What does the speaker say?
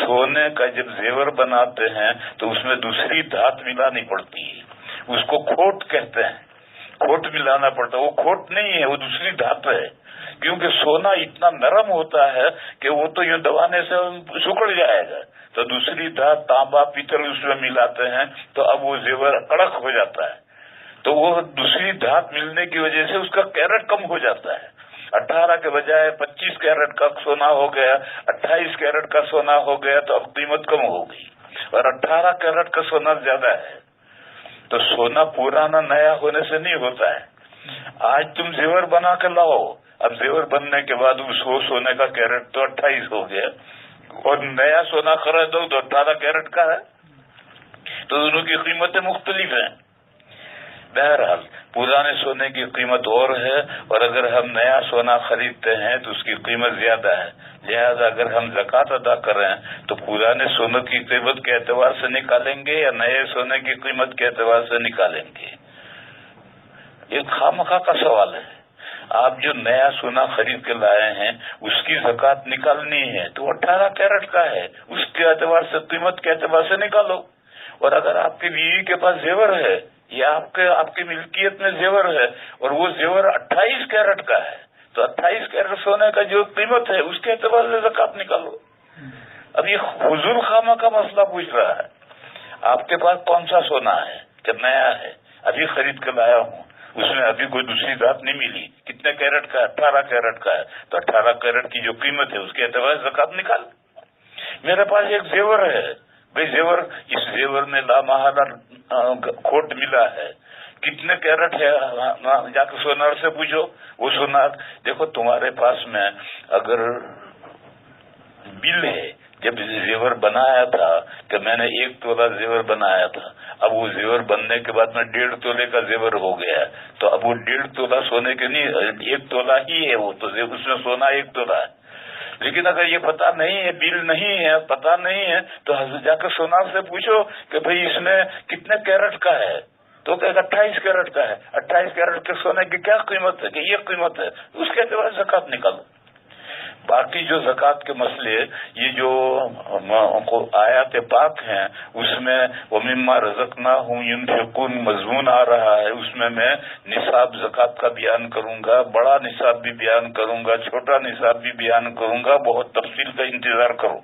सोने का जब जेवर बनाते हैं तो उसमें दूसरी धात मिलानी पड़ती है, उसको खोट कहते हैं, खोट मिलाना पड़ता है। वो खोट नहीं है, वो दूसरी धात है, क्योंकि सोना इतना नरम होता है कि वो तो यूं दबाने से सुखड़ जाएगा, तो दूसरी धात तांबा पीतल उसमें मिलाते हैं तो अब वो जेवर कड़क हो जाता है। तो वो दूसरी धात मिलने की वजह से उसका कैरेट कम हो जाता है। 18 के बजाय 25 कैरेट का सोना हो गया, 28 कैरेट का सोना हो गया, तो अब कीमत कम हो गई, और 18 कैरेट का सोना ज्यादा है। तो सोना पुराना नया होने से नहीं होता है। आज तुम जेवर बना कर लाओ, अब जेवर बनने के बाद उसको सोने का कैरेट तो 28 हो गया, और नया सोना खरीदो तो 18 कैरेट का है, तो दोनों की कीमतें मुख्तलिफ हैं। बहरहाल पुराने सोने की कीमत और है, और अगर हम नया सोना खरीदते हैं तो उसकी कीमत ज्यादा है। लिहाजा अगर हम ज़कात अदा करें तो पुराने सोने की कीमत के एतबार से निकालेंगे या नए सोने की कीमत के एतबार से निकालेंगे? ये खामखा का सवाल है। आप जो नया सोना खरीद के लाए हैं उसकी ज़कात निकालनी है तो 18 कैरेट का है, उसके एतबार से कीमत के एतबार से निकालो। और अगर आपकी बीवी के पास जेवर है या आपकी मिल्कियत में जेवर है और वो जेवर 28 कैरेट का है, तो 28 कैरेट सोने का जो कीमत है उसके एतबार से ज़कात निकालो। अब ये हुजूर खामा का मसला पूछ रहा है, आपके पास कौन सा सोना है जब नया है, अभी खरीद कर लाया हूँ, उसमें अभी कोई दूसरी धात नहीं मिली, कितने कैरेट का है? 18 कैरेट का है, तो 18 कैरेट की जो कीमत है उसके एतबार से ज़कात निकाल। मेरे पास एक जेवर है, भाई जेवर, इस जेवर में लामहला खोट मिला है, कितने कैरेट है? जाकर सोनार से पूछो। वो सोनार, देखो तुम्हारे पास में अगर बिल है, जब जेवर बनाया था कि मैंने 1 तोला जेवर बनाया था, अब वो जेवर बनने के बाद में 1.5 तोले का जेवर हो गया, तो अब वो 1.5 तोला सोने के नहीं, 1 तोला ही है वो, तो उसमें सोना 1 तोला है। लेकिन अगर ये पता नहीं है, बिल नहीं है, पता नहीं है, तो जाकर सोनार से पूछो कि भाई इसमें कितने कैरेट का है, तो कहेगा 28 कैरेट का है। 28 कैरेट के सोने की क्या कीमत है? कि ये कीमत है, उसके एतबार से ज़कात निकालो। बाकी जो ज़कात के मसले, ये जो आयत पाक हैं उसमें वो मिम्मा रज़क़नाहुम युनफ़िक़ून मज़मून आ रहा है, उसमें मैं निसाब ज़कात का बयान करूंगा, बड़ा निसाब भी बयान करूंगा, छोटा निसाब भी बयान करूंगा, बहुत तफसील का इंतजार करो।